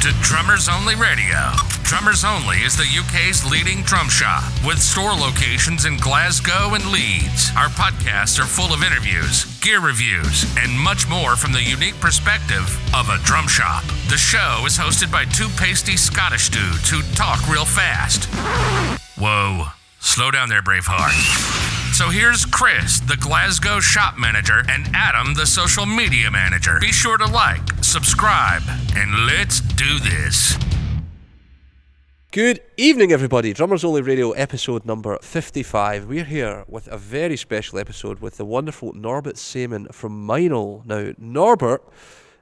to Drummers Only Radio. Drummers Only is the UK's leading drum shop with store locations in Glasgow and Leeds. Our podcasts are full of interviews, gear reviews, and much more from the unique perspective of a drum shop. The show is hosted by two pasty Scottish dudes who talk real fast. Whoa, slow down there, Braveheart. So here's Chris, the Glasgow shop manager, and Adam, the social media manager. Be sure to like, subscribe, and let's do this. Good evening, everybody. Drummers Only Radio episode number 55. We're here with a very special episode with the wonderful Norbert Saemann from Meinl. Now, Norbert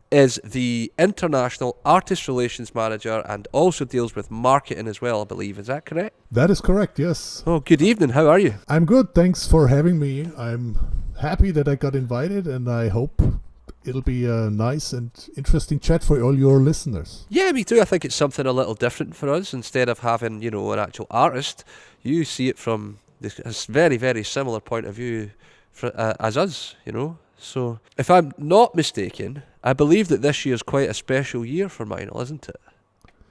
is the International Artist Relations Manager and also deals with marketing as well, I believe. Is that correct? That is correct, yes. Oh, good evening. How are you? I'm good. Thanks for having me. I'm happy that I got invited, and I hope it'll be a nice and interesting chat for all your listeners. Yeah, me too. I think it's something a little different for us. Instead of having, an actual artist, you see it from this very, very similar point of view as us, So, if I'm not mistaken, I believe that this year is quite a special year for Meinl, isn't it?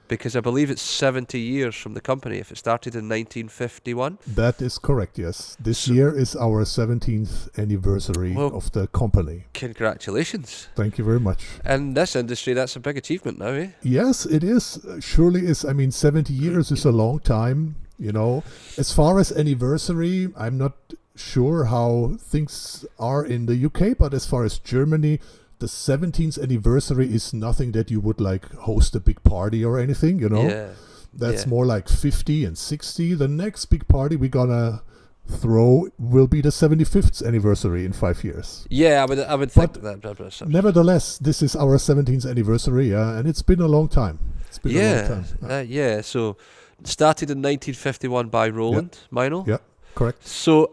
Because I believe it's 70 years from the company, if it started in 1951. That is correct, yes. This year is our 17th anniversary of the company. Congratulations. Thank you very much. In this industry, that's a big achievement now, eh? Yes, it is. Surely is. 70 years is a long time, As far as anniversary, I'm not sure how things are in the UK, but as far as Germany, the 17th anniversary is nothing that you would host a big party or anything, Yeah. That's more like 50 and 60. The next big party we're gonna throw will be the 75th anniversary in 5 years. Yeah, I would think that. Nevertheless, this is our 17th anniversary, and it's been a long time. So started in 1951 by Roland Meinl. Yeah, correct. So,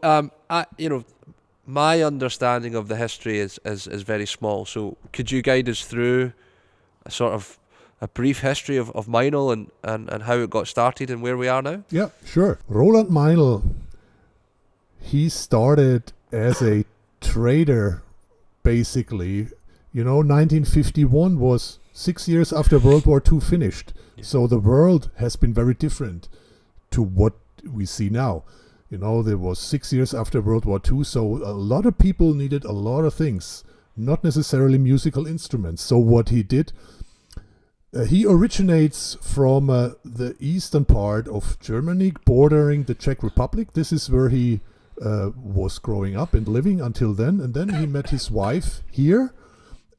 my understanding of the history is very small. So, could you guide us through a sort of a brief history of Meinl and how it got started and where we are now? Yeah, sure. Roland Meinl, he started as a trader, basically. 1951 was 6 years after World War II finished. Yeah. So the world has been very different to what we see now. There was 6 years after World War II, so a lot of people needed a lot of things, not necessarily musical instruments. So what he did, he originates from the eastern part of Germany, bordering the Czech Republic. This is where he was growing up and living until then. And then he met his wife here.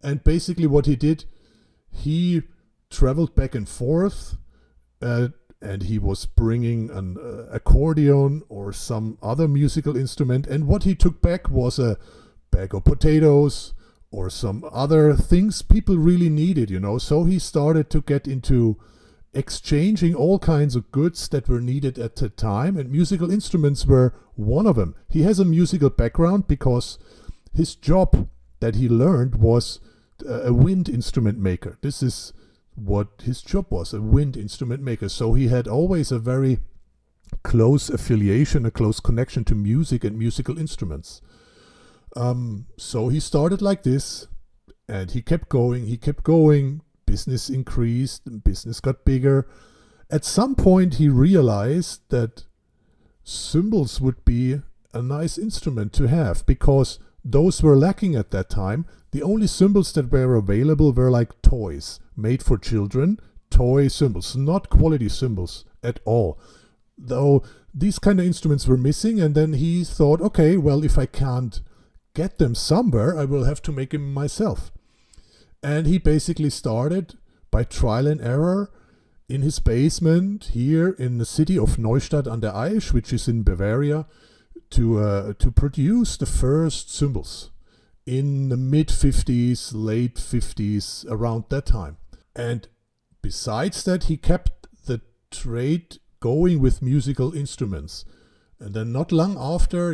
And basically what he did, he traveled back and forth, and he was bringing an accordion or some other musical instrument. And what he took back was a bag of potatoes or some other things people really needed, So he started to get into exchanging all kinds of goods that were needed at the time, and musical instruments were one of them. He has a musical background because his job that he learned was a wind instrument maker. This is what his job was, a wind instrument maker. So he had always a very close affiliation, a close connection to music and musical instruments. So he started like this, and he kept going. Business increased, and business got bigger. At some point he realized that cymbals would be a nice instrument to have, because those were lacking at that time. The only cymbals that were available were like toys, made for children, toy cymbals, not quality cymbals at all. Though these kind of instruments were missing, and then he thought, okay, well, if I can't get them somewhere, I will have to make them myself. And he basically started by trial and error in his basement here in the city of Neustadt an der Aisch, which is in Bavaria, to produce the first cymbals in the mid-50s, late 50s, around that time. And besides that, he kept the trade going with musical instruments. And then not long after,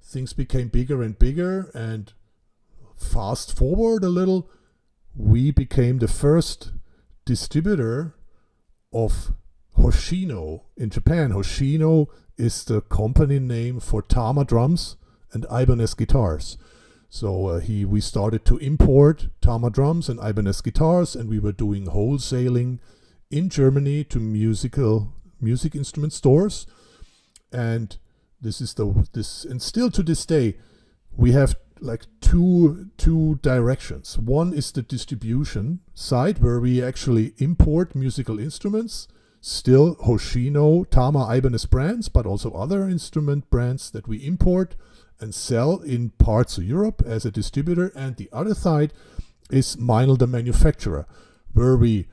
things became bigger and bigger, and fast forward a little, we became the first distributor of Hoshino in Japan. Hoshino is the company name for Tama drums and Ibanez guitars. So we started to import Tama drums and Ibanez guitars, and we were doing wholesaling in Germany to music instrument stores. And and still to this day, we have like two directions. One is the distribution side, where we actually import musical instruments, still Hoshino, Tama, Ibanez brands, but also other instrument brands that we import and sell in parts of Europe as a distributor. And the other side is Meinl, the manufacturer, where we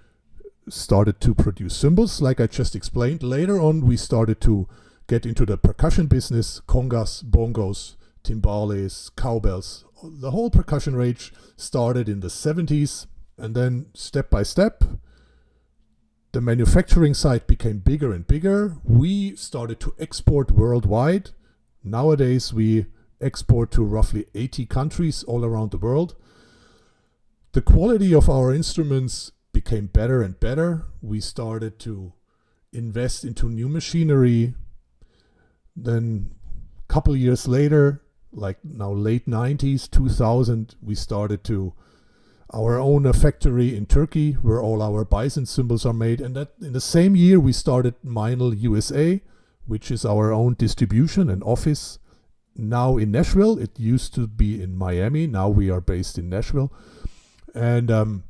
started to produce cymbals, like I just explained. Later on, we started to get into the percussion business, congas, bongos, timbales, cowbells. The whole percussion range started in the 70s, and then step by step, the manufacturing side became bigger and bigger. We started to export worldwide. Nowadays, we export to roughly 80 countries all around the world. The quality of our instruments became better and better. We started to invest into new machinery. Then a couple years later, like now late 90s, 2000, we started to our own factory in Turkey, where all our Bison cymbals are made. And that in the same year, we started Meinl USA, which is our own distribution and office now in Nashville. It used to be in Miami. Now we are based in Nashville. And a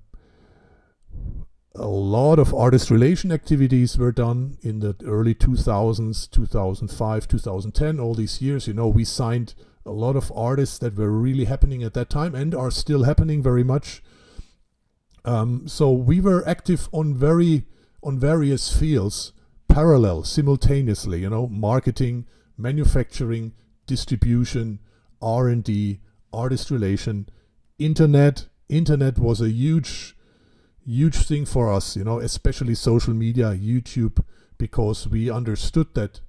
lot of artist relation activities were done in the early 2000s, 2005, 2010, all these years. We signed a lot of artists that were really happening at that time and are still happening very much. So we were active on various fields, parallel, simultaneously, marketing, manufacturing, distribution, R&D, artist relation, internet. Internet was a huge thing for us, especially social media, YouTube, because we understood that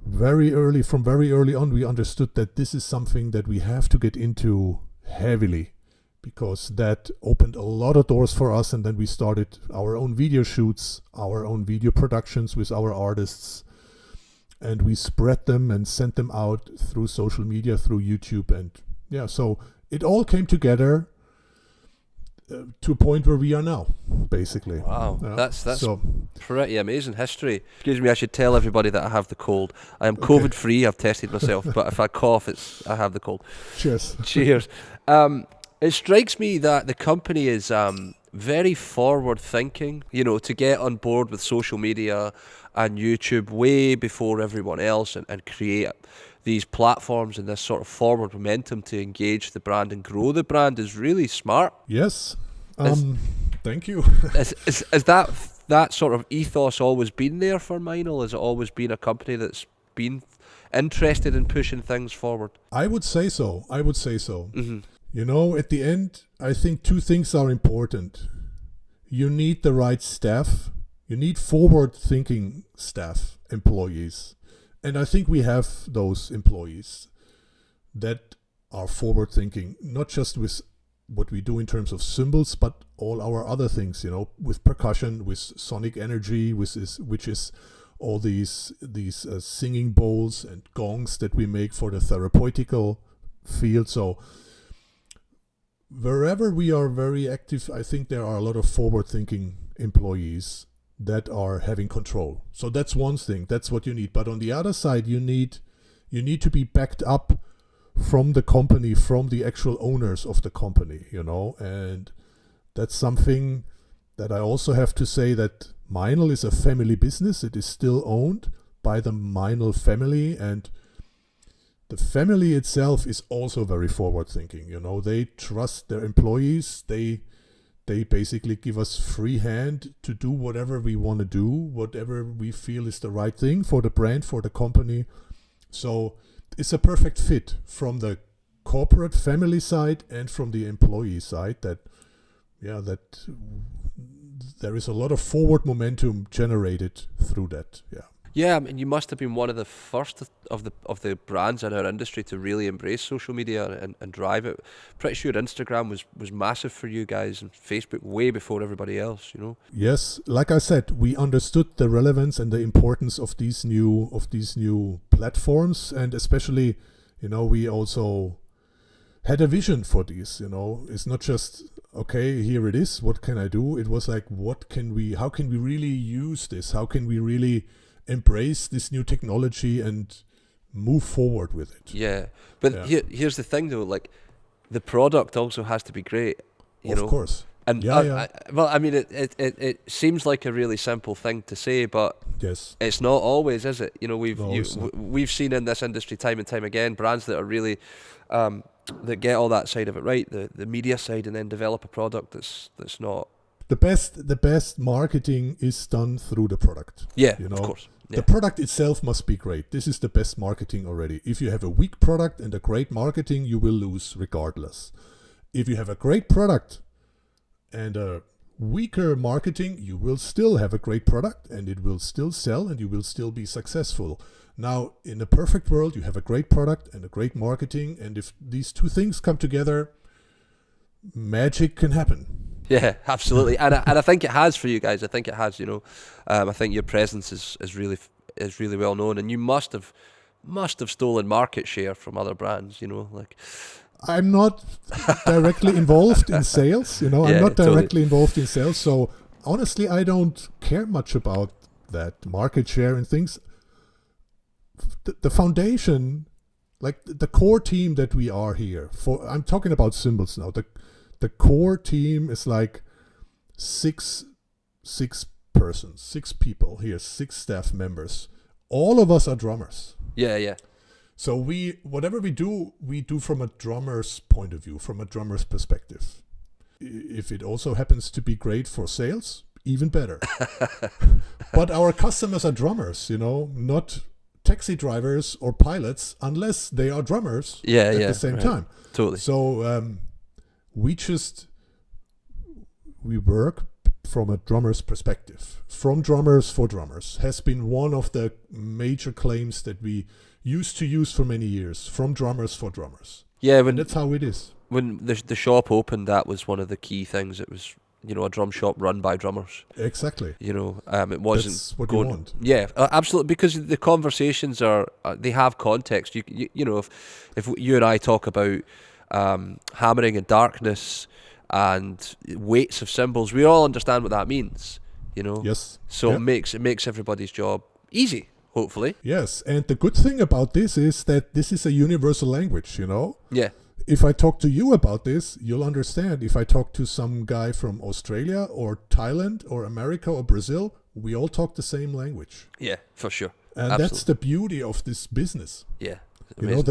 from very early on, we understood that this is something that we have to get into heavily, because that opened a lot of doors for us. And then we started our own video shoots, our own video productions with our artists, and we spread them and sent them out through social media, through YouTube. And so it all came together to a point where we are now, basically. Wow, that's so pretty amazing history. Excuse me, I should tell everybody that I have the cold. I am COVID free. I've tested myself, but if I cough, I have the cold. Cheers. Cheers. It strikes me that the company is very forward thinking. To get on board with social media and YouTube way before everyone else, and create these platforms and this sort of forward momentum to engage the brand and grow the brand is really smart. Yes. Thank you. Is that sort of ethos always been there for Meinl? Has it always been a company that's been interested in pushing things forward? I would say so. Mm-hmm. At the end, I think two things are important. You need the right staff. You need forward-thinking staff, employees. And I think we have those employees that are forward-thinking, not just with what we do in terms of cymbals, but all our other things, with percussion, with sonic energy, which is all these singing bowls and gongs that we make for the therapeutical field. So wherever we are very active, I think there are a lot of forward-thinking employees that are having control. So that's one thing. That's what you need. But on the other side, you need to be backed up from the company, from the actual owners of the company, and that's something that I also have to say, that Meinl is a family business. It is still owned by the Meinl family, and the family itself is also very forward thinking. They trust their employees. They basically give us free hand to do whatever we want to do, whatever we feel is the right thing for the brand, for the company. So it's a perfect fit from the corporate family side and from the employee side, that there is a lot of forward momentum generated through that. Yeah, I mean, you must have been one of the first of the brands in our industry to really embrace social media and drive it. Pretty sure Instagram was massive for you guys, and Facebook way before everybody else, Yes, like I said, we understood the relevance and the importance of these new platforms, and especially, we also had a vision for this. It's not just, okay, here it is, what can I do? It was like, how can we really use this? How can we really embrace this new technology and move forward with it? Yeah, but here's the thing though, like the product also has to be great, Of course. And it seems like a really simple thing to say, but yes, it's not always, is it? It's not. We've seen in this industry time and time again brands that are really that get all that side of it right, the media side, and then develop a product that's not. The best marketing is done through the product. Yeah, of course. Yeah. The product itself must be great. This is the best marketing already. If you have a weak product and a great marketing, you will lose regardless. If you have a great product and a weaker marketing, you will still have a great product and it will still sell and you will still be successful. Now, in a perfect world, you have a great product and a great marketing, and if these two things come together, magic can happen. Yeah, absolutely, and I think it has for you guys. I think it has. I think your presence is really well known, and you must have stolen market share from other brands. I'm not directly involved in sales. I'm not directly involved in sales, so honestly, I don't care much about that market share and things. The foundation, like the core team that we are here for. I'm talking about Cymbals now. The core team is like six persons, 6 people here, 6 staff members. All of us are drummers. Yeah. So whatever we do from a drummer's point of view, from a drummer's perspective. If it also happens to be great for sales, even better. But our customers are drummers, not taxi drivers or pilots, unless they are drummers at the same time. Totally. So we work from a drummer's perspective. From drummers for drummers has been one of the major claims that we used to use for many years. From drummers for drummers. Yeah, and that's how it is. When the shop opened, that was one of the key things. It was a drum shop run by drummers. Exactly. It wasn't. That's what you want. Yeah, absolutely. Because the conversations they have context. If you and I talk about hammering and darkness and weights of cymbals, we all understand what that means. Yes. So it makes everybody's job easy, hopefully. Yes, and the good thing about this is that this is a universal language. Yeah. If I talk to you about this, you'll understand. If I talk to some guy from Australia or Thailand or America or Brazil, we all talk the same language. Yeah, for sure. And absolutely. That's the beauty of this business. Yeah. Amazing.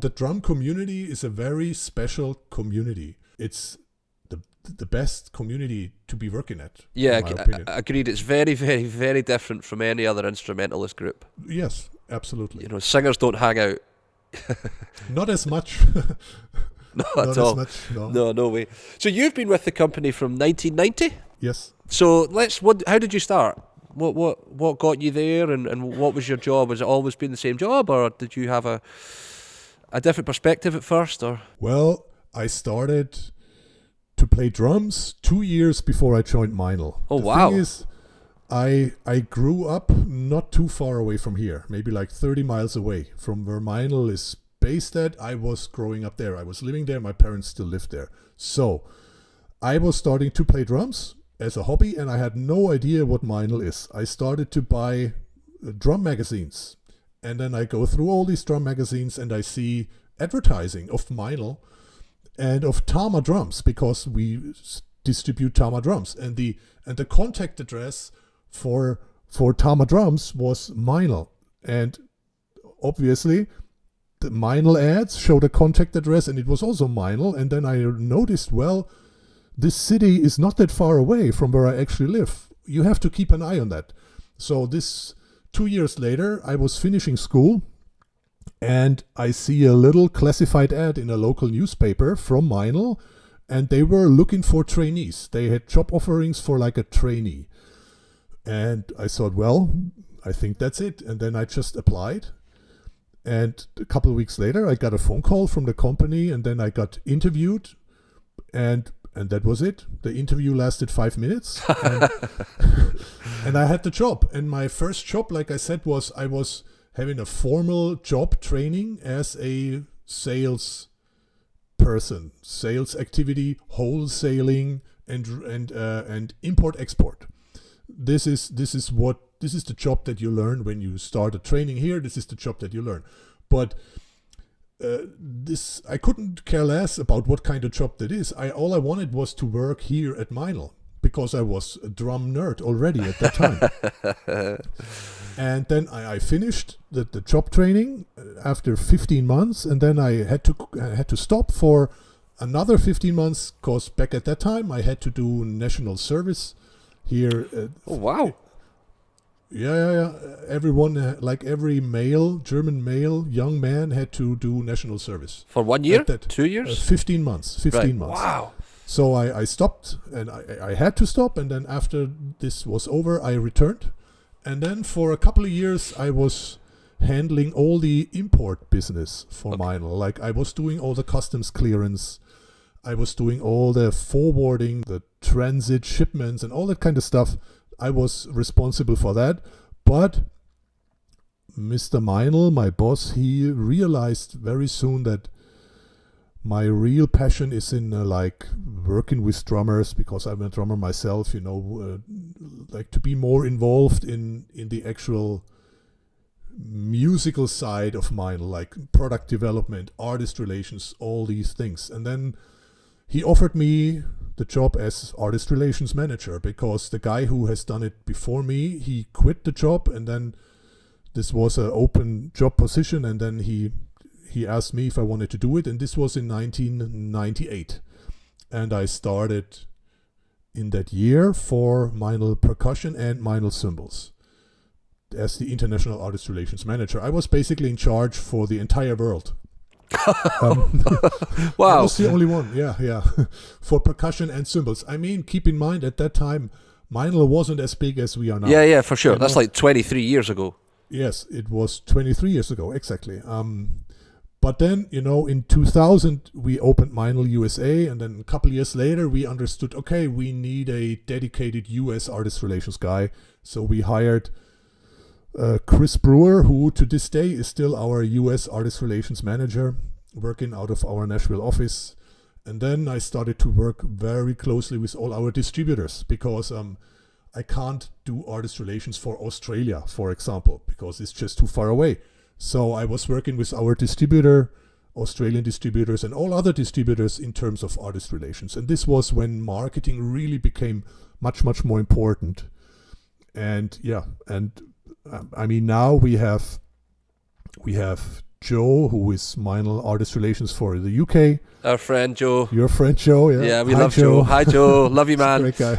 The drum community is a very special community. It's the best community to be working at. Yeah, agreed. It's very, very, very different from any other instrumentalist group. Yes, absolutely. Singers don't hang out. Not as much. Not at all. Much, no way. So you've been with the company from 1990? Yes. So how did you start? What got you there, and what was your job? Has it always been the same job, or did you have a different perspective at first? Or well, I started to play drums 2 years before I joined Meinl. Oh, the wow. Thing is, I grew up not too far away from here, maybe like 30 miles away from where Meinl is based at. I was growing up there. I was living there. My parents still lived there. So I was starting to play drums as a hobby, and I had no idea what Meinl is. I started to buy drum magazines, and then I go through all these drum magazines and I see advertising of Meinl and of Tama drums, because we distribute Tama drums, and the contact address for Tama drums was Meinl, and obviously the Meinl ads showed a contact address, and it was also Meinl. And then I noticed, well, this city is not that far away from where I actually live. You have to keep an eye on that. So 2 years later, I was finishing school, and I see a little classified ad in a local newspaper from Meinl, and they were looking for trainees. They had job offerings for like a trainee. And I thought, well, I think that's it. And then I just applied. And a couple of weeks later, I got a phone call from the company, and then I got interviewed, and that was it. The interview lasted 5 minutes, and I had the job. And my first job, like I said, was I was having a formal job training as a sales person, sales activity, wholesaling, and import export. This is the job that you learn when you start a training here. This is the job that you learn. But I couldn't care less about what kind of job that is. All I wanted was to work here at Meinl, because I was a drum nerd already at that time. And then I finished the job training after 15 months, and then I had to stop for another 15 months, because back at that time I had to do national service here. Oh wow! Yeah. Everyone, like every German male, young man had to do national service. For 1 year? 2 years? 15 months. 15 months. Wow. So I stopped, and I had to stop, and then after this was over, I returned. And then for a couple of years, I was handling all the import business for Meinl. Like, I was doing all the customs clearance. I was doing all the forwarding, the transit shipments, and all that kind of stuff. I was responsible for that. But Mr. Meinl, my boss, he realized very soon that my real passion is in like working with drummers, because I'm a drummer myself, like to be more involved in the actual musical side of Meinl, like product development, artist relations, all these things. And then he offered me the job as artist relations manager, because the guy who has done it before me, he quit the job, and then this was an open job position, and then he asked me if I wanted to do it, and this was in 1998. And I started in that year for Meinl Percussion and Meinl Symbols as the International Artist Relations Manager. I was basically in charge for the entire world. Wow. I was the only one, yeah. For percussion and cymbals. I mean, keep in mind, at that time, Meinl wasn't as big as we are now. Yeah, for sure. That's like 23 years ago. Yes, it was 23 years ago, exactly. But then, in 2000, we opened Meinl USA, and then a couple years later, we understood, okay, we need a dedicated US artist relations guy. So we hired Chris Brewer, who to this day is still our US artist relations manager, working out of our Nashville office. And then I started to work very closely with all our distributors, because I can't do artist relations for Australia, for example, because it's just too far away. So I was working with our distributor, Australian distributors, and all other distributors in terms of artist relations. And this was when marketing really became much, much more important. And I mean, now we have Joe, who is Meinl Artist Relations for the UK. Our friend Joe. Your friend Joe, yeah. Yeah, we love Joe. Hi Joe, love you, man. Great guy.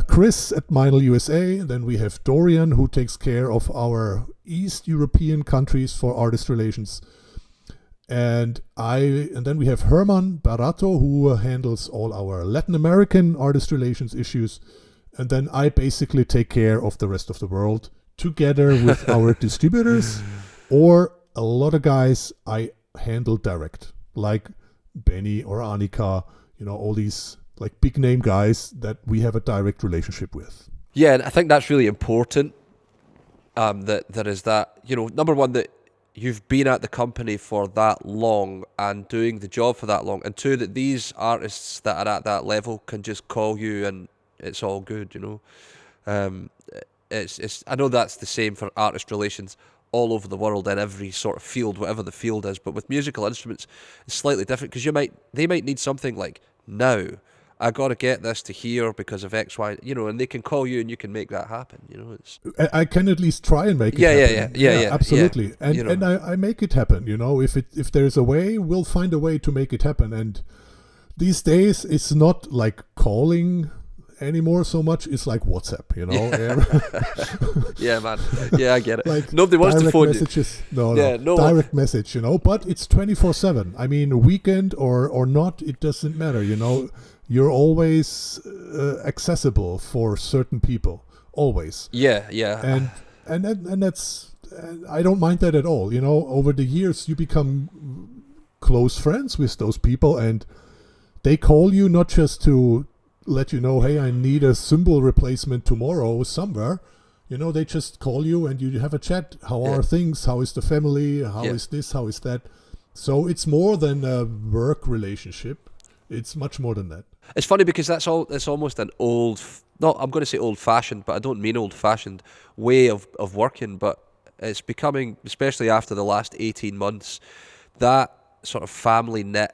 Chris at Meinl USA. And then we have Dorian, who takes care of our East European countries for artist relations. And then we have Herman Barato, who handles all our Latin American artist relations issues. And then I basically take care of the rest of the world, together with our distributors, or a lot of guys I handle direct, like Benny or Annika, all these like big name guys that we have a direct relationship with. Yeah, and I think that's really important. That there is that, number one, that you've been at the company for that long and doing the job for that long, and two, that these artists that are at that level can just call you and it's all good. It's I know that's the same for artist relations all over the world in every sort of field, whatever the field is. But with musical instruments, it's slightly different, because they might need something like, now I got to get this to here because of X, Y, and they can call you and you can make that happen. I can at least try and make it happen. Yeah, absolutely. Yeah. And I make it happen. If there's a way, we'll find a way to make it happen. And these days, it's not like calling anymore so much. It's like WhatsApp, Yeah, man. Yeah, I get it. Like nobody wants to phone messages. you. No direct message, but it's 24/7. I mean, weekend or not, it doesn't matter. You're always accessible for certain people, always. Yeah. And that's, I don't mind that at all. Over the years, you become close friends with those people, and they call you not just to let you know, hey, I need a cymbal replacement tomorrow somewhere. They just call you and you have a chat. How are things? How is the family? How is this? How is that? So it's more than a work relationship. It's much more than that. It's funny because it's almost an I'm going to say old-fashioned, but I don't mean old-fashioned way of working, but it's becoming, especially after the last 18 months, that sort of family knit,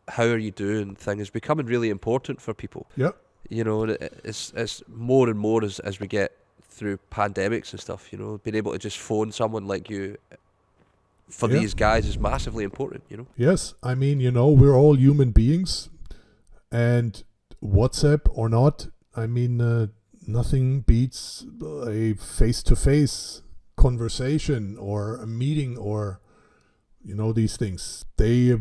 how are you doing thing is becoming really important for people. Yeah. You know, and it's more and more as we get through pandemics and stuff, you know, being able to just phone someone like you for these guys is massively important, you know. Yes, I mean, you know, we're all human beings, and WhatsApp or not, I mean, nothing beats a face-to-face conversation or a meeting or, you know, these things. They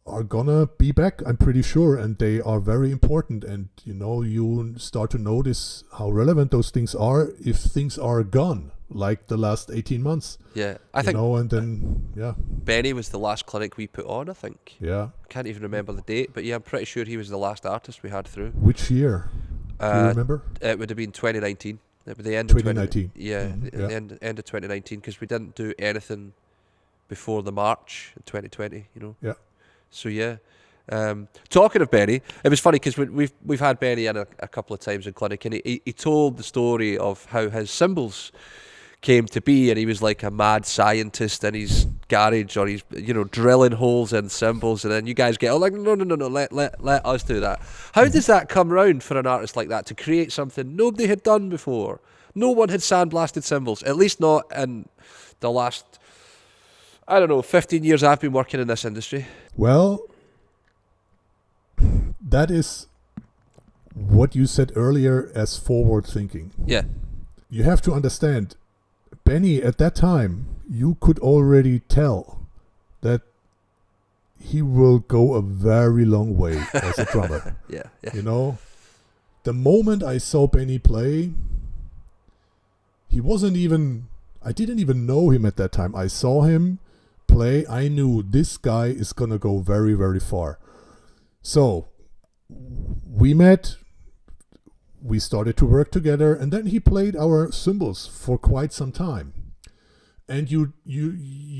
are gonna be back, I'm pretty sure, and they are very important. And, you know, you start to notice how relevant those things are if things are gone, like the last 18 months. Yeah, I think, and then, Benny was the last clinic we put on, I think. Yeah. Can't even remember the date, but yeah, I'm pretty sure he was the last artist we had through. Which year? Do you remember? It would have been 2019. It would be the end 2019. Of 2019. Yeah, the end of 2019, because we didn't do anything before the March in 2020, you know. Yeah. So yeah, talking of Benny, it was funny because we've had Benny in a couple of times in clinic, and he told the story of how his cymbals came to be, and he was like a mad scientist in his garage, or he's, you know, drilling holes in cymbals, and then you guys get like, no, let us do that. How does that come round for an artist like that to create something nobody had done before? No one had sandblasted cymbals, at least not in the last, I don't know, 15 years I've been working in this industry. Well, that is what you said earlier as forward thinking. Yeah. You have to understand, Benny, at that time, you could already tell that he will go a very long way as a drummer. Yeah. You know, the moment I saw Benny play, I didn't even know him at that time. I saw him play, I knew this guy is gonna go very, very far. So we met, we started to work together, and then he played our cymbals for quite some time. And you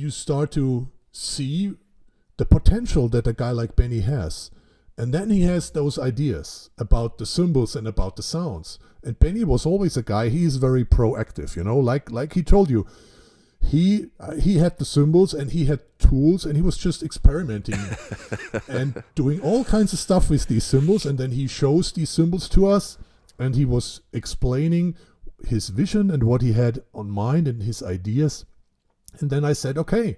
start to see the potential that a guy like Benny has. And then he has those ideas about the cymbals and about the sounds. And Benny was always a guy, he's very proactive, you know, like he told you. He had the cymbals and he had tools, and he was just experimenting and doing all kinds of stuff with these cymbals, and then he shows these cymbals to us, and he was explaining his vision and what he had on mind and his ideas. And then I said, okay,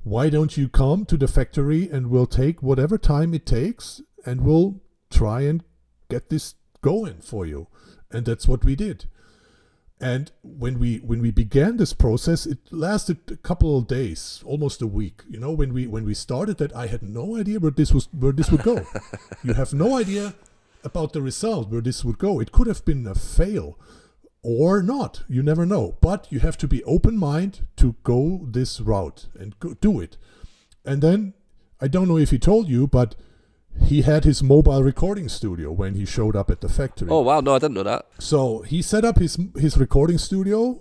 why don't you come to the factory and we'll take whatever time it takes and we'll try and get this going for you. And that's what we did. And when we began this process, it lasted a couple of days, almost a week. You know, when we started that, I had no idea where this would go. You have no idea about the result, where this would go. It could have been a fail or not. You never know. But you have to be open-minded to go this route and do it. And then, I don't know if he told you, but he had his mobile recording studio when he showed up at the factory. Oh, wow. No, I didn't know that. So he set up his recording studio,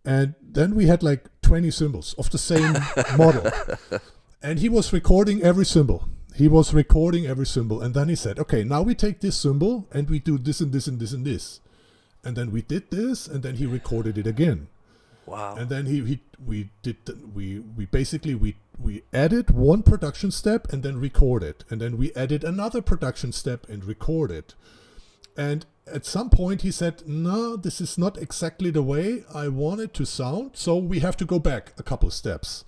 and then we had like 20 cymbals of the same model. And he was recording every cymbal. And then he said, okay, now we take this cymbal and we do this and this and this and this. And then we did this, and then he recorded it again. Wow. And then we added one production step and then record it. And then we added another production step and record it. And at some point he said, no, this is not exactly the way I want it to sound. So we have to go back a couple of steps.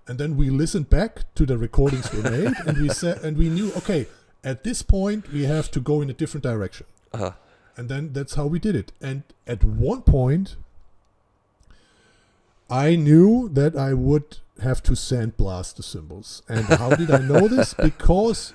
And then we listened back to the recordings we made, and we knew, okay, at this point we have to go in a different direction. Uh-huh. And then that's how we did it. And at one point, I knew that I would have to sandblast the cymbals. And how did I know this? Because,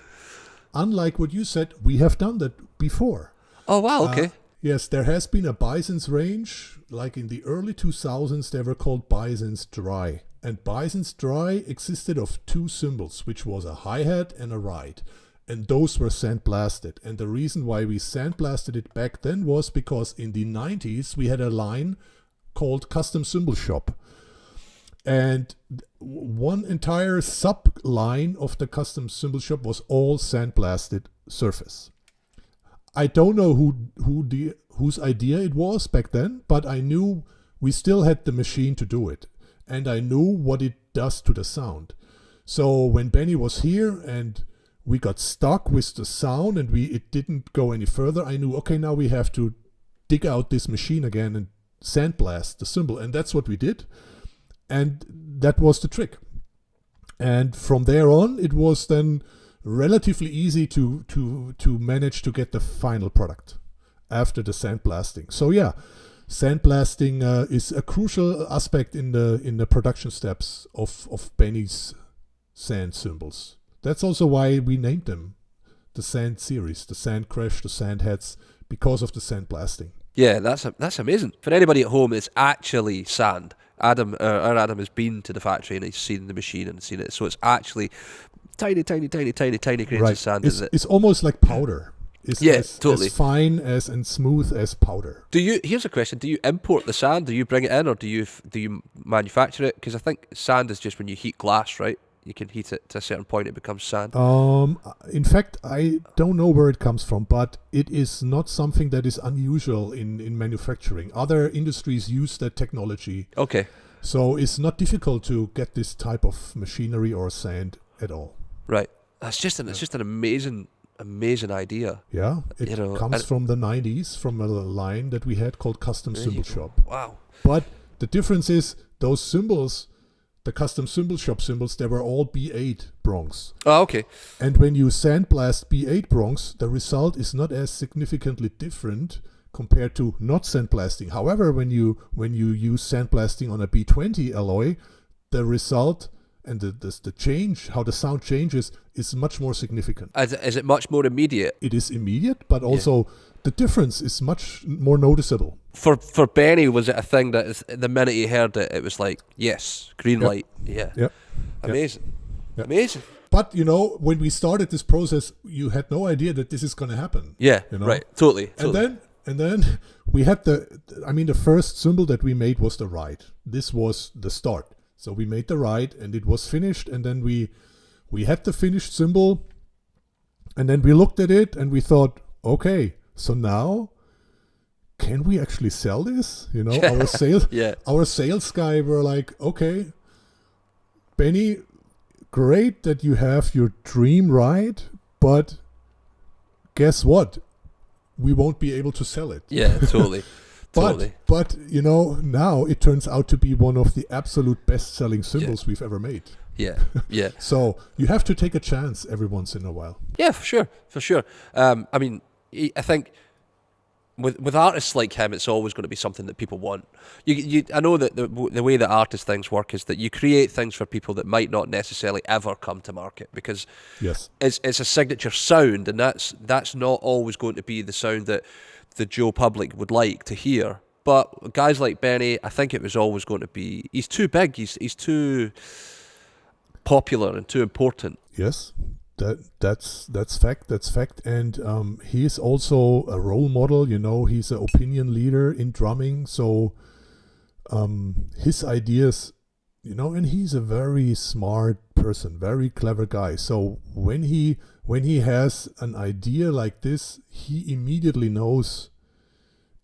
unlike what you said, we have done that before. Oh, wow, okay. Yes, there has been a Bison's range. Like in the early 2000s, they were called Bison's Dry. And Bison's Dry existed of two cymbals, which was a hi-hat and a ride. And those were sandblasted. And the reason why we sandblasted it back then was because in the 90s, we had a line called Custom Cymbal Shop. And one entire sub-line of the custom cymbal shop was all sandblasted surface. I don't know whose idea it was back then, but I knew we still had the machine to do it. And I knew what it does to the sound. So when Benny was here and we got stuck with the sound and it didn't go any further, I knew, okay, now we have to dig out this machine again and sandblast the cymbal. And that's what we did. And that was the trick. And from there on, it was then relatively easy to manage to get the final product after the sandblasting. So yeah, sandblasting is a crucial aspect in the production steps of Benny's sand cymbals. That's also why we named them the Sand series, the Sand Crash, the Sand Heads, because of the sandblasting. Yeah, that's amazing. For anybody at home, it's actually sand. Adam has been to the factory and he's seen the machine and seen it. So it's actually tiny grains of sand. It's almost like powder. It's totally. As fine and smooth as powder. Here's a question: do you import the sand? Do you bring it in, or do you manufacture it? Because I think sand is just when you heat glass, right? You can heat it to a certain point, it becomes sand. In fact, I don't know where it comes from, but it is not something that is unusual in manufacturing. Other industries use that technology. Okay. So it's not difficult to get this type of machinery or sand at all. Right. It's just an amazing idea. Yeah, it comes from the 90s, from a line that we had called Custom Cymbal Shop. Wow. But the difference is those cymbals, the Custom Cymbal Shop cymbals, they were all B8 bronze. Oh, okay. And when you sandblast B8 bronze, the result is not as significantly different compared to not sandblasting. However, when you use sandblasting on a B20 alloy, the result and the change, how the sound changes, is much more significant. Is it much more immediate? It is immediate, but also the difference is much more noticeable. For Benny, was it a thing that the minute he heard it, it was like, yes, green light. Yeah. Yep. Amazing. Yep. Amazing. But, when we started this process, you had no idea that this is going to happen. Yeah, right. Totally. And then we had the first cymbal that we made was the ride. This was the start. So we made the ride and it was finished, and then we had the finished cymbal, and then we looked at it and we thought, okay, so now can we actually sell this? Our sales guy were like, okay, Benny, great that you have your dream ride, but guess what? We won't be able to sell it. Yeah, totally. But now it turns out to be one of the absolute best-selling cymbals we've ever made. Yeah. So you have to take a chance every once in a while. Yeah, for sure. I mean, I think with artists like him, it's always going to be something that people want. I know that the way that artist things work is that you create things for people that might not necessarily ever come to market, because it's a signature sound, and that's not always going to be the sound that the Joe public would like to hear. But guys like Benny, I think it was always going to be, he's too big, he's too popular and too important. Yes, that's fact. And he is also a role model. He's an opinion leader in drumming. So his ideas, and he's a very smart person, very clever guy. So when he has an idea like this, he immediately knows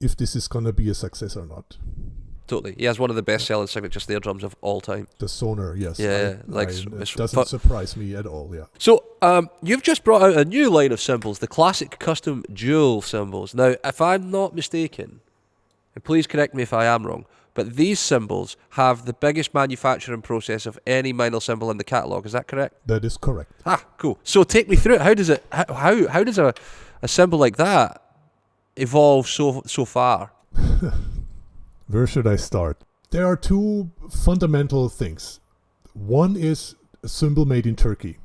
if this is going to be a success or not. Totally. He has one of the best-selling signature snare drums of all time. The Sonar, yes. Yeah, it doesn't surprise me at all, yeah. So, you've just brought out a new line of cymbals, the classic custom dual cymbals. Now, if I'm not mistaken, and please correct me if I am wrong, but these cymbals have the biggest manufacturing process of any Meinl cymbal in the catalogue. Is that correct? That is correct. Ah, cool. So take me through it. How does it? How does a cymbal like that evolve so far? Where should I start? There are two fundamental things. One is a cymbal made in Turkey.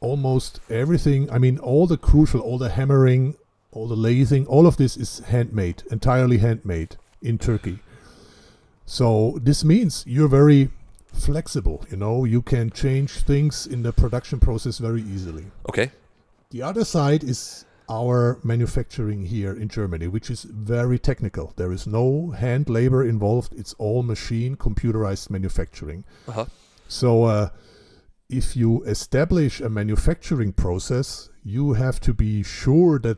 Almost everything. I mean, all the hammering, all the lathing, all of this is handmade, entirely handmade in Turkey. So this means you're very flexible, you can change things in the production process very easily. Okay. The other side is our manufacturing here in Germany, which is very technical. There is no hand labor involved. It's all machine computerized manufacturing. Uh-huh. So if you establish a manufacturing process, you have to be sure that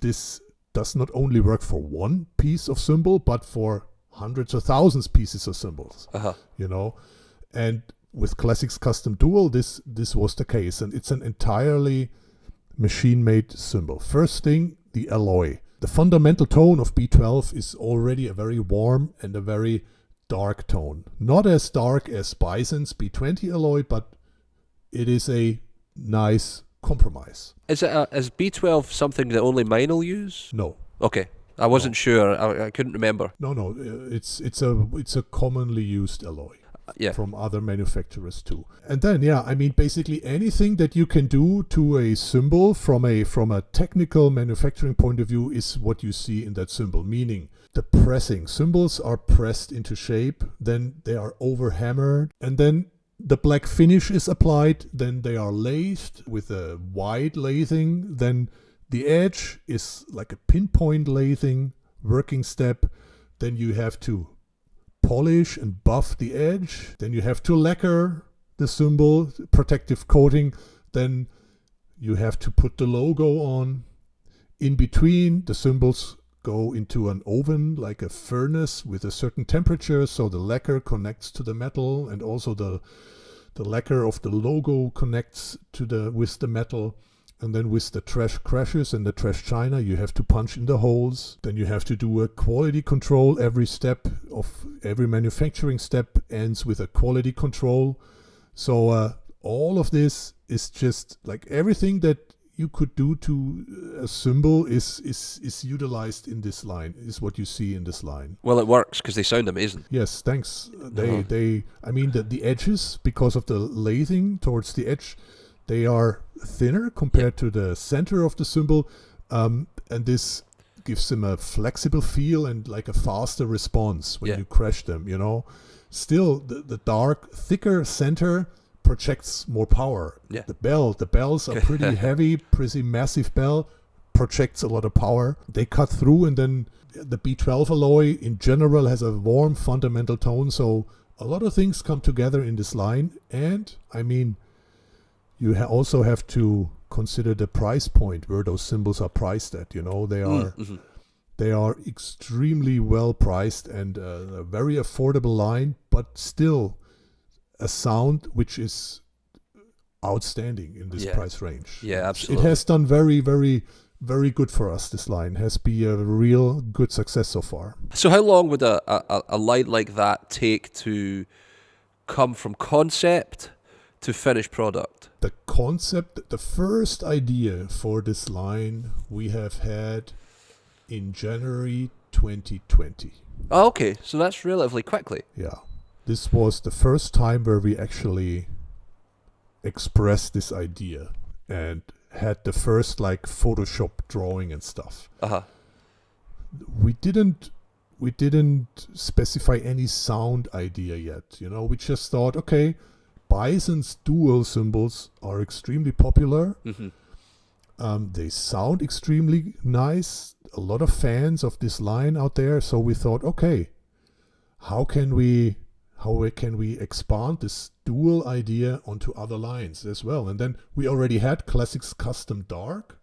this does not only work for one piece of cymbal, but for hundreds or thousands pieces of cymbals. Uh-huh. And with Classics Custom Dual, this was the case, and it's an entirely machine-made cymbal. First thing, the alloy. The fundamental tone of B12 is already a very warm and a very dark tone. Not as dark as Bison's B20 alloy, but it is a nice compromise. Is B12 something that only Meinl use? No. Okay. I wasn't sure. I couldn't remember. No. It's a commonly used alloy. Yeah. From other manufacturers too. And then, basically anything that you can do to a cymbal from a technical manufacturing point of view is what you see in that cymbal, meaning the pressing. Cymbals are pressed into shape, then they are over-hammered, and then the black finish is applied, then they are lathed with a wide lathing, then the edge is like a pinpoint lathing working step, then you have to polish and buff the edge, then you have to lacquer the cymbal, protective coating, then you have to put the logo on. In between, the cymbals go into an oven, like a furnace with a certain temperature, so the lacquer connects to the metal, and also the lacquer of the logo connects with the metal. And then with the trash crashes and the trash china, you have to punch in the holes. Then you have to do a quality control. Every step of every manufacturing step ends with a quality control. So all of this is just like everything that you could do to a cymbal is utilized in this line, is what you see in this line. Well, it works because they sound amazing. Yes, thanks. The edges, because of the lathing towards the edge, they are thinner compared to the center of the cymbal, and this gives them a flexible feel and like a faster response when you crash them, Still, the dark, thicker center projects more power. Yeah. The bells are pretty heavy, pretty massive bell, projects a lot of power. They cut through, and then the B12 alloy in general has a warm fundamental tone, so a lot of things come together in this line, and you also have to consider the price point where those cymbals are priced at. They are extremely well priced and a very affordable line, but still a sound which is outstanding in this price range. Yeah, absolutely. It has done very, very, very good for us. This line has been a real good success so far. So how long would a line like that take to come from concept to finished product? The concept, the first idea for this line we have had in January 2020. Oh, okay. So that's relatively quickly. Yeah. This was the first time where we actually expressed this idea and had the first Photoshop drawing and stuff. Uh-huh. We didn't specify any sound idea yet. We just thought, okay, Bison's dual cymbals are extremely popular. Mm-hmm. They sound extremely nice. A lot of fans of this line out there. So we thought, okay, how can we expand this dual idea onto other lines as well? And then we already had Classics Custom Dark,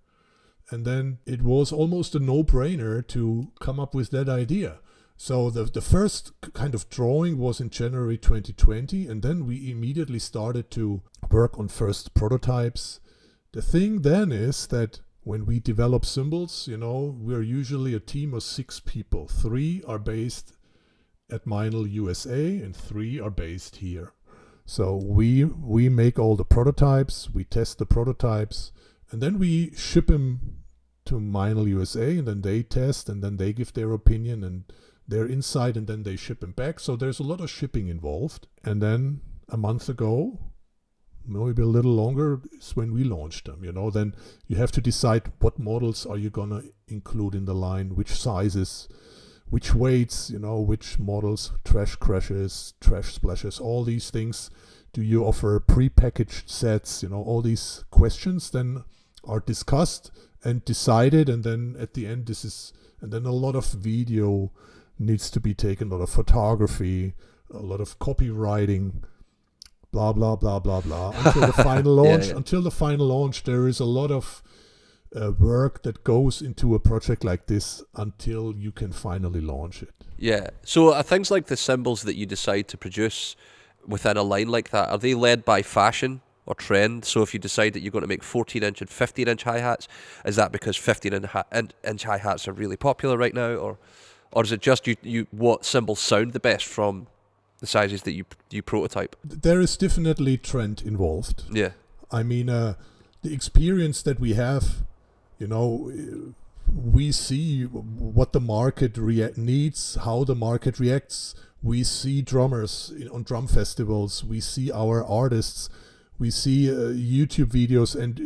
and then it was almost a no-brainer to come up with that idea. So the first kind of drawing was in January 2020, and then we immediately started to work on first prototypes. The thing then is that when we develop cymbals, we're usually a team of 6 people. 3 are based at Meinl USA and 3 are based here. So we make all the prototypes, we test the prototypes, and then we ship them to Meinl USA, and then they test, and then they give their opinion and their insight, and then they ship them back. So there's a lot of shipping involved. And then a month ago, maybe a little longer, is when we launched them. Then you have to decide what models are you gonna include in the line, which sizes, which weights, which models, trash crashes, trash splashes, all these things. Do you offer pre-packaged sets? All these questions then are discussed, and decided, and then at the end and then a lot of video needs to be taken, a lot of photography, a lot of copywriting, blah blah blah blah blah, until the final launch. Until the final launch, there is a lot of work that goes into a project like this until you can finally launch it. Yeah. So are things like the cymbals that you decide to produce within a line like that, are they led by fashion or trend? So if you decide that you're going to make 14-inch and 15-inch hi-hats, is that because 15-inch hi-hats are really popular right now, or is it just you what cymbals sound the best from the sizes that you prototype? There is definitely trend involved. Yeah. I mean, the experience that we have, we see what the market needs, how the market reacts. We see drummers on drum festivals. We see our artists. We see YouTube videos, and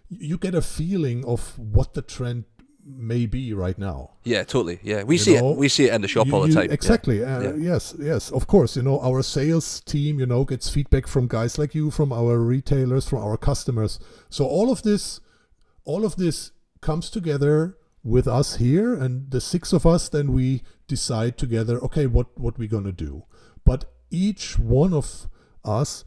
you get a feeling of what the trend may be right now. Yeah, totally. Yeah, we see it in the shop all the time. Exactly. Yes. Of course, our sales team, gets feedback from guys like you, from our retailers, from our customers. So all of this comes together with us here, and the 6 of us, then we decide together, okay, what we're gonna do. But each one of us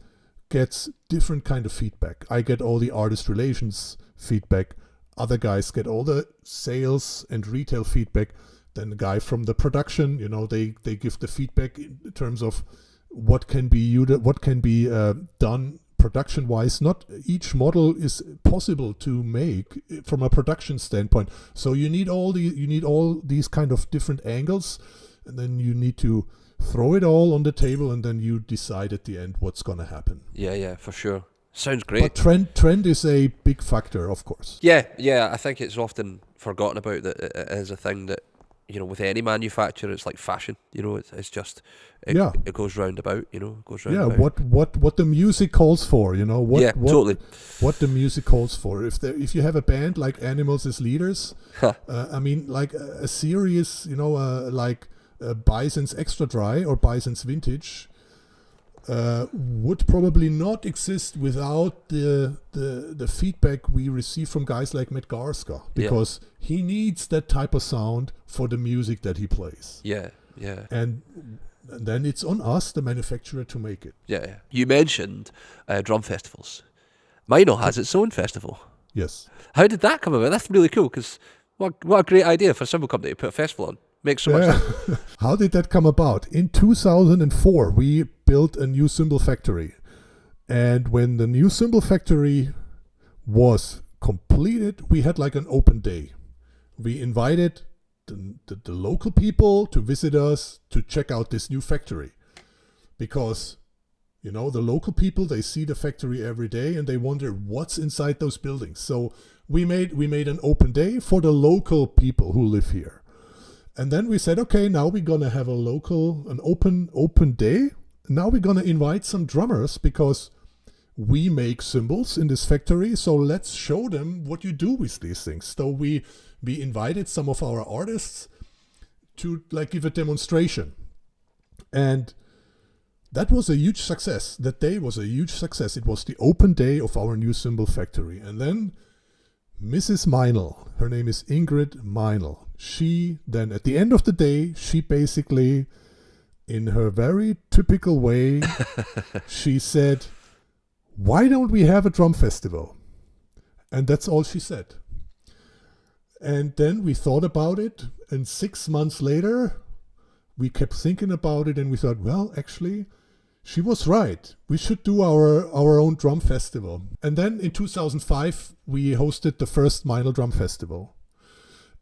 gets different kind of feedback. I get all the artist relations feedback. Other guys get all the sales and retail feedback. Then the guy from the production, they give the feedback in terms of what can be done production-wise. Not each model is possible to make from a production standpoint. So you need all these kind of different angles, and then you need to throw it all on the table, and then you decide at the end what's going to happen. Yeah, for sure. Sounds great. But trend is a big factor, of course. Yeah. I think it's often forgotten about that it is a thing that, with any manufacturer, it's like fashion. It's just it goes round about. What the music calls for. Totally. What the music calls for. If you have a band like Animals as Leaders, I mean, like a series, like Bison's Extra Dry or Bison's Vintage, would probably not exist without the feedback we receive from guys like Matt Garska, because he needs that type of sound for the music that he plays. Yeah. And then it's on us, the manufacturer, to make it. Yeah. You mentioned drum festivals. Meinl has its own festival. Yes. How did that come about? That's really cool, because what a great idea for a cymbal company to put a festival on. Makes so much sense. How did that come about? In 2004, we built a new cymbal factory. And when the new cymbal factory was completed, we had like an open day. We invited the local people to visit us, to check out this new factory. Because, the local people, they see the factory every day and they wonder what's inside those buildings. So we made an open day for the local people who live here. And then we said, okay, now we're going to have an open day. Now we're going to invite some drummers, because we make cymbals in this factory. So let's show them what you do with these things. So we invited some of our artists to give a demonstration. And that was a huge success. That day was a huge success. It was the open day of our new cymbal factory. And then Mrs. Meinl, her name is Ingrid Meinl. She then, at the end of the day, she basically, in her very typical way, she said, why don't we have a drum festival? And that's all she said. And then we thought about it, and 6 months later, we kept thinking about it, and we thought, well, actually, she was right. We should do our own drum festival. And then in 2005, we hosted the first Meinl Drum Festival.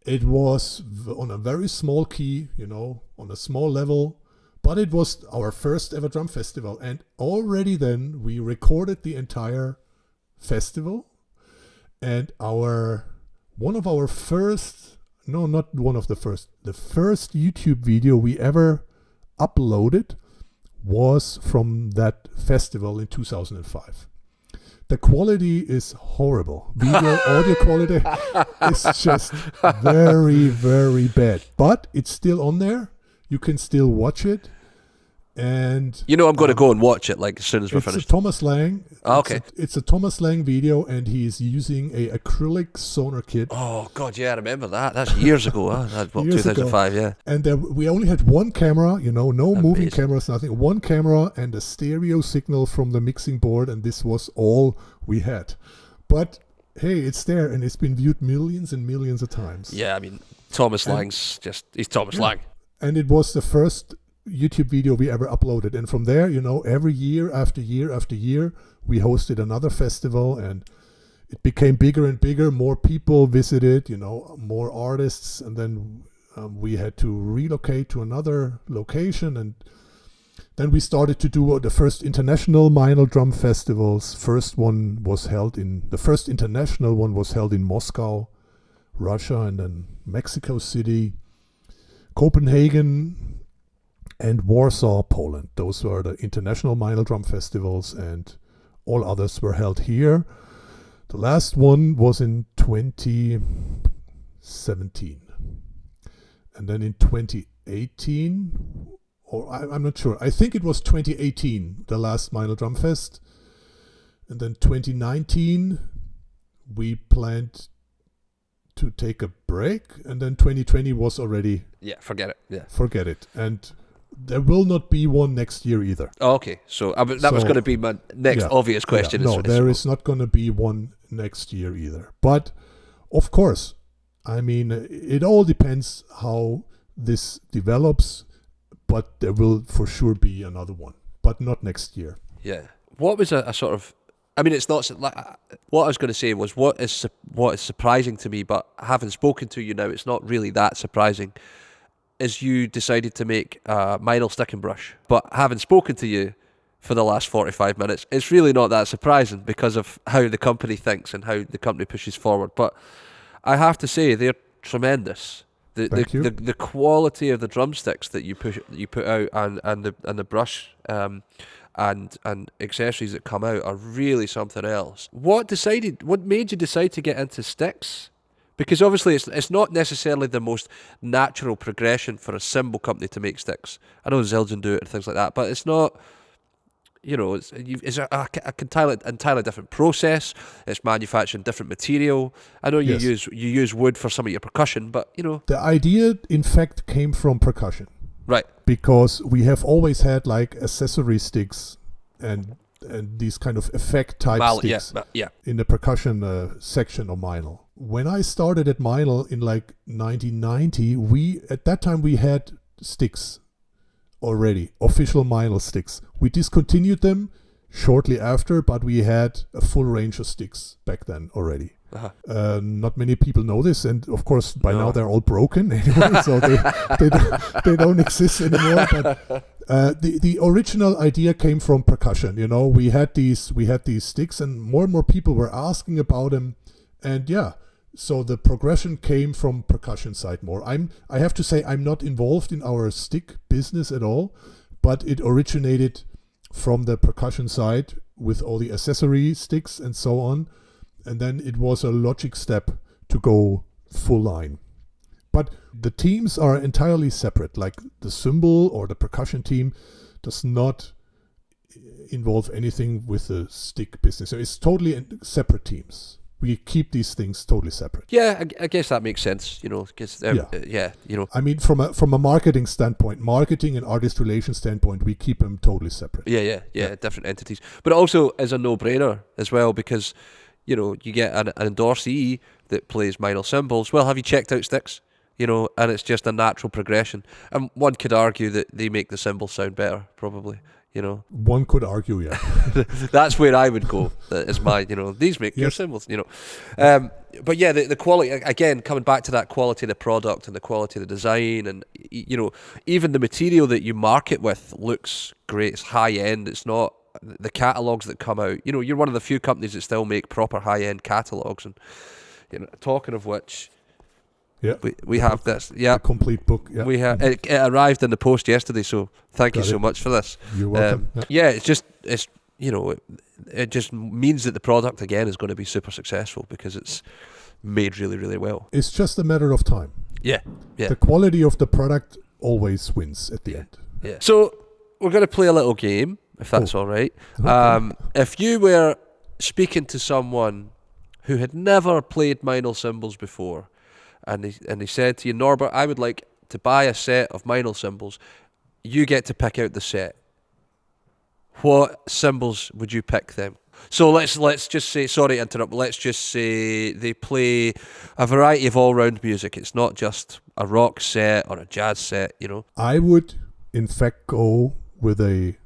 It was on a very small key, on a small level, but it was our first ever drum festival. And already then we recorded the entire festival. And the first YouTube video we ever uploaded was from that festival in 2005. The quality is horrible. Audio quality is just very, very bad. But it's still on there. You can still watch it. And You know, I'm going to go and watch it like as soon as we're it's a finished. Thomas Lang. Okay. It's a Thomas Lang video, and he's using a acrylic sonar kit. Oh God, yeah, I remember that. That's years ago. Huh? That's what, Years ago. 2005. Yeah. And we only had one camera, no moving Amazing. cameras, nothing. One camera and a stereo signal from the mixing board, and this was all we had. But hey, it's there, and it's been viewed millions and millions of times. Yeah, I mean, Thomas Lang's he's Thomas Lang. And it was the first YouTube video we ever uploaded. And from there, every year after year after year, we hosted another festival, and it became bigger and bigger. More people visited, more artists. And then we had to relocate to another location. And then we started to do the first international Meinl drum festivals. The first international one was held in Moscow, Russia, and then Mexico City, Copenhagen, and Warsaw, Poland. Those were the international Meinl drum festivals, and all others were held here. The last one was in 2017. And then in 2018, or I'm not sure, I think it was 2018, the last Meinl Drum Fest. And then 2019, we planned to take a break, and then 2020 was already... Yeah, forget it. Yeah. Forget it. And there will not be one next year either. Oh, okay, so that was going to be my next obvious question. No, there is not going to be one next year either. But, of course, I mean, it all depends how this develops, but there will for sure be another one, but not next year. Yeah. What was a sort of... I mean, it's not... Like, what I was going to say was what is surprising to me, but having spoken to you now, it's not really that surprising, is you decided to make a Meinl stick and brush. But having spoken to you for the last 45 minutes, it's really not that surprising because of how the company thinks and how the company pushes forward. But I have to say, they're tremendous. The quality of the drumsticks that you put out and the brush and accessories that come out are really something else. What made you decide to get into sticks? Because obviously it's not necessarily the most natural progression for a cymbal company to make sticks. I know Zildjian do it and things like that, but it's not, it's a entirely different process. It's manufacturing different material. I know you use wood for some of your percussion, but The idea, in fact, came from percussion. Right. Because we have always had like accessory sticks and these kind of effect type sticks in the percussion section of Meinl. When I started at Meinl in like 1990, at that time we had sticks already, official Meinl sticks. We discontinued them shortly after, but we had a full range of sticks back then already. Uh-huh. Not many people know this, and of course by now they're all broken anyway, so they don't exist anymore. But the original idea came from percussion. We had these sticks, and more people were asking about them, and so the progression came from percussion side more. I have to say I'm not involved in our stick business at all, but it originated from the percussion side with all the accessory sticks and so on. And then it was a logic step to go full line. But the teams are entirely separate. Like the cymbal or the percussion team does not involve anything with the stick business. So it's totally separate teams. We keep these things totally separate. Yeah, I guess that makes sense. I mean, from a marketing standpoint, marketing and artist relations standpoint, we keep them totally separate. Yeah, different entities. But also as a no-brainer as well, because you get an endorsee that plays Meinl Symbols. Well, have you checked out sticks? And it's just a natural progression. And one could argue that they make the cymbals sound better, probably. One could argue, yeah. That's where I would go. It's my, these make your cymbals, But yeah, the quality, again, coming back to that quality of the product and the quality of the design, and even the material that you market with looks great. It's high end. It's not the catalogs that come out. You're one of the few companies that still make proper high end catalogs. And talking of which. Yeah, we have this. Yeah, a complete book. Yeah, we have. It arrived in the post yesterday, so thank you so much for this. You're welcome. It just means that the product again is going to be super successful because it's made really, really well. It's just a matter of time. Yeah. The quality of the product always wins at the end. Yeah. So we're going to play a little game, if that's all right. Okay. If you were speaking to someone who had never played Meinl Symbols before, and he said to you, Norbert, I would like to buy a set of Meinl Symbols, you get to pick out the set. What cymbals would you pick them? So let's just say, sorry to interrupt, let's just say they play a variety of all-round music. It's not just a rock set or a jazz set, you know. I would, in fact, go with a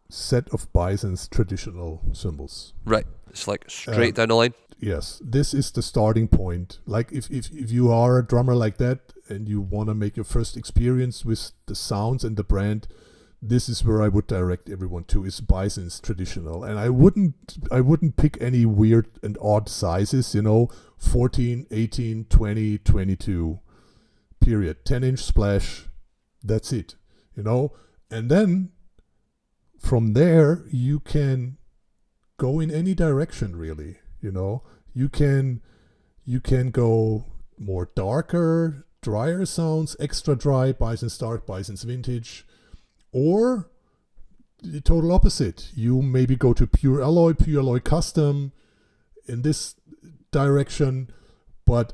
set of Bison's traditional cymbals. Right. It's like straight down the line. Yes, this is the starting point. Like if you are a drummer like that and you want to make your first experience with the sounds and the brand, this is where I would direct everyone to, is Bison's traditional. And I wouldn't pick any weird and odd sizes, 14, 18, 20, 22, period. 10-inch splash, that's it, And then from there, you can go in any direction, really, You can go more darker, drier sounds, extra dry, Bison's dark, Bison's vintage. Or the total opposite. You maybe go to pure alloy custom in this direction. But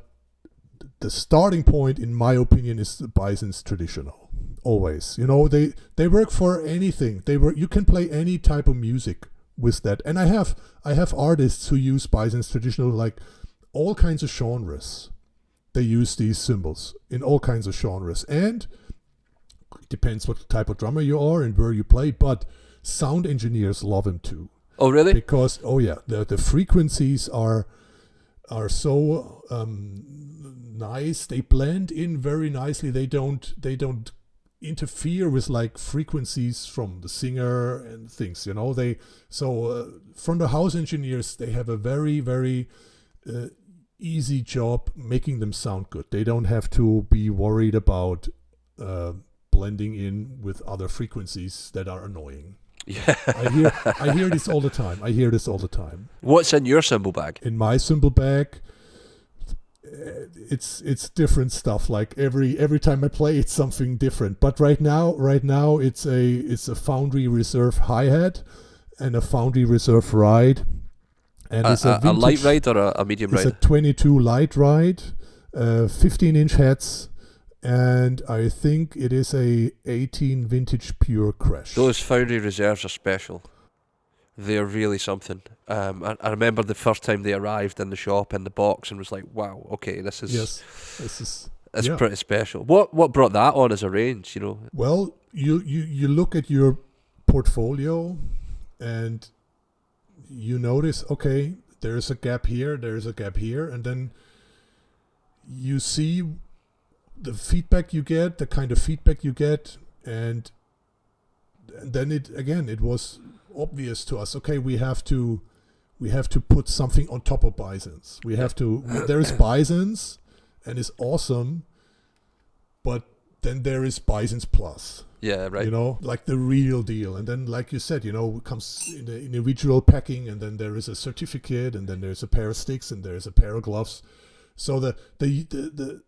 the starting point, in my opinion, is the Bison's traditional. Always. They work for anything. You can play any type of music with that. And I have artists who use Bison's traditional, like all kinds of genres. They use these cymbals in all kinds of genres. And it depends what type of drummer you are and where you play, but sound engineers love them too. Oh, really? Because, the frequencies are so nice. They blend in very nicely. They don't interfere with like frequencies from the singer and things. From the house engineers, they have a very, very easy job making them sound good. They don't have to be worried about blending in with other frequencies that are annoying. Yeah. I hear this all the time. What's in your cymbal bag? In my cymbal bag, it's different stuff. Like every time I play, it's something different. But right now it's a Foundry Reserve hi-hat and a Foundry Reserve ride. And it's a light ride or a medium ride? It's a 22 light ride, 15-inch heads. And I think it is a 18 vintage pure crash. Those Foundry Reserves are special. They're really something. I remember the first time they arrived in the shop in the box and was like, wow, okay, this is pretty special. What brought that on as a range, Well, you look at your portfolio and you notice, okay, there's a gap here, and then you see the feedback you get, the kind of feedback you get, and then it was obvious to us, okay, we have to put something on top of Bison's. There is Bison's and it's awesome, but then there is Bison's Plus. Yeah, right. Like the real deal. And then, like you said, it comes in the individual packing, and then there is a certificate, and then there's a pair of sticks, and there's a pair of gloves. So the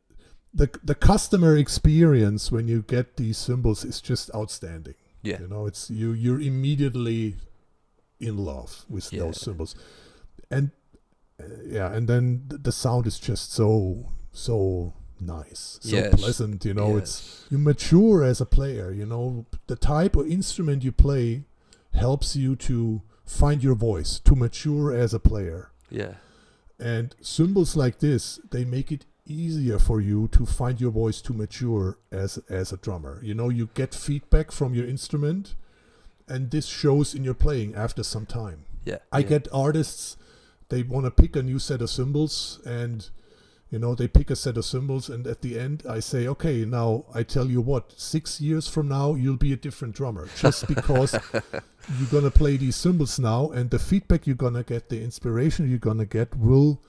customer experience when you get these cymbals is just outstanding. Yeah. It's you're immediately in love with those cymbals. And and then the sound is just so nice, so pleasant. It's you mature as a player. The type of instrument you play helps you to find your voice, to mature as a player. Yeah. And cymbals like this, they make it easier for you to find your voice, to mature as a drummer. You get feedback from your instrument, and this shows in your playing after some time. Yeah. I get artists, they want to pick a new set of cymbals, and they pick a set of cymbals, and at the end I say, okay, now I tell you what, 6 years from now you'll be a different drummer, just because you're gonna play these cymbals now, and the feedback you're gonna get, the inspiration you're gonna get will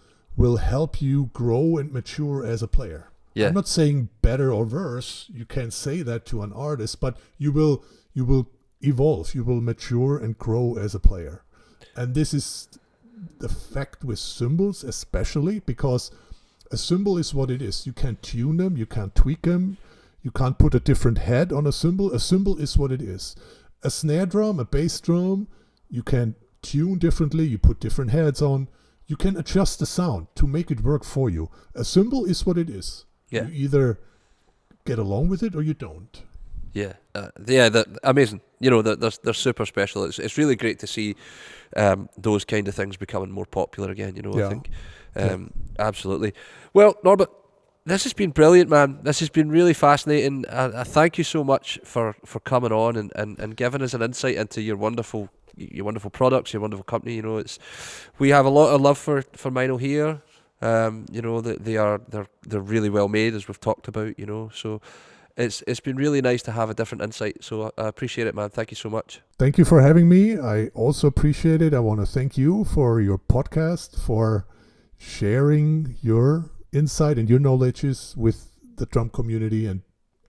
help you grow and mature as a player. Yeah. I'm not saying better or worse. You can't say that to an artist, but you will evolve, you will mature and grow as a player. And this is the fact with cymbals, especially because a cymbal is what it is. You can't tune them, you can't tweak them, you can't put a different head on a cymbal. A cymbal is what it is. A snare drum, a bass drum, you can tune differently, you put different heads on, you can adjust the sound to make it work for you. A cymbal is what it is. Yeah. You either get along with it or you don't. Yeah, they're amazing. You know, they're super special. It's really great to see those kind of things becoming more popular again. You know, Yeah. I think absolutely. Well, Norbert, this has been brilliant, man. This has been really fascinating. I thank you so much for coming on and giving us an insight into your wonderful products, your wonderful company. You know, we have a lot of love for Meinl here. You know, they're really well made, as we've talked about. You know, so. It's been really nice to have a different insight, so I appreciate it, man. Thank you so much. Thank you for having me. I also appreciate it. I want to thank you for your podcast, for sharing your insight and your knowledges with the drum community. And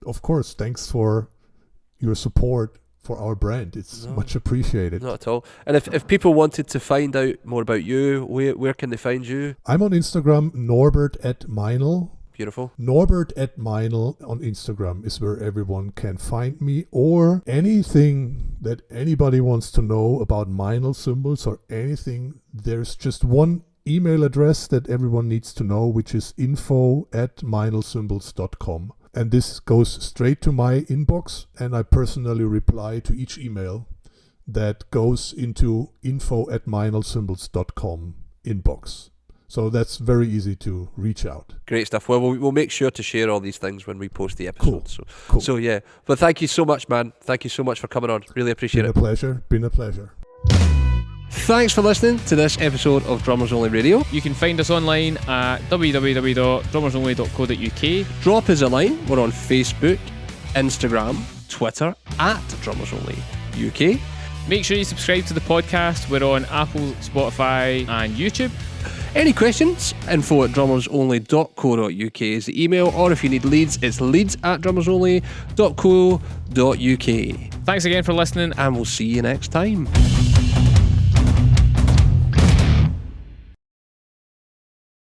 of course, thanks for your support for our brand. It's much appreciated. Not at all. And if people wanted to find out more about you, where can they find you? I'm on Instagram, Norbert at Meinl. Beautiful. Norbert at Meinl on Instagram is where everyone can find me, or anything that anybody wants to know about Meinl Symbols or anything. There's just one email address that everyone needs to know, which is info@meinlsymbols.com. And this goes straight to my inbox, and I personally reply to each email that goes into info@meinlsymbols.com inbox. So that's very easy to reach out. Great stuff. Well, we'll make sure to share all these things when we post the episode. Cool. So yeah. But thank you so much, man. Thank you so much for coming on. Really appreciate it. Been a pleasure. Thanks for listening to this episode of Drummers Only Radio. You can find us online at www.drummersonly.co.uk. Drop us a line. We're on Facebook, Instagram, Twitter @DrummersOnlyUK. Make sure you subscribe to the podcast. We're on Apple, Spotify and YouTube. Any questions? info@drummersonly.co.uk is the email, or if you need leads, it's leads@drummersonly.co.uk. Thanks again for listening, and we'll see you next time.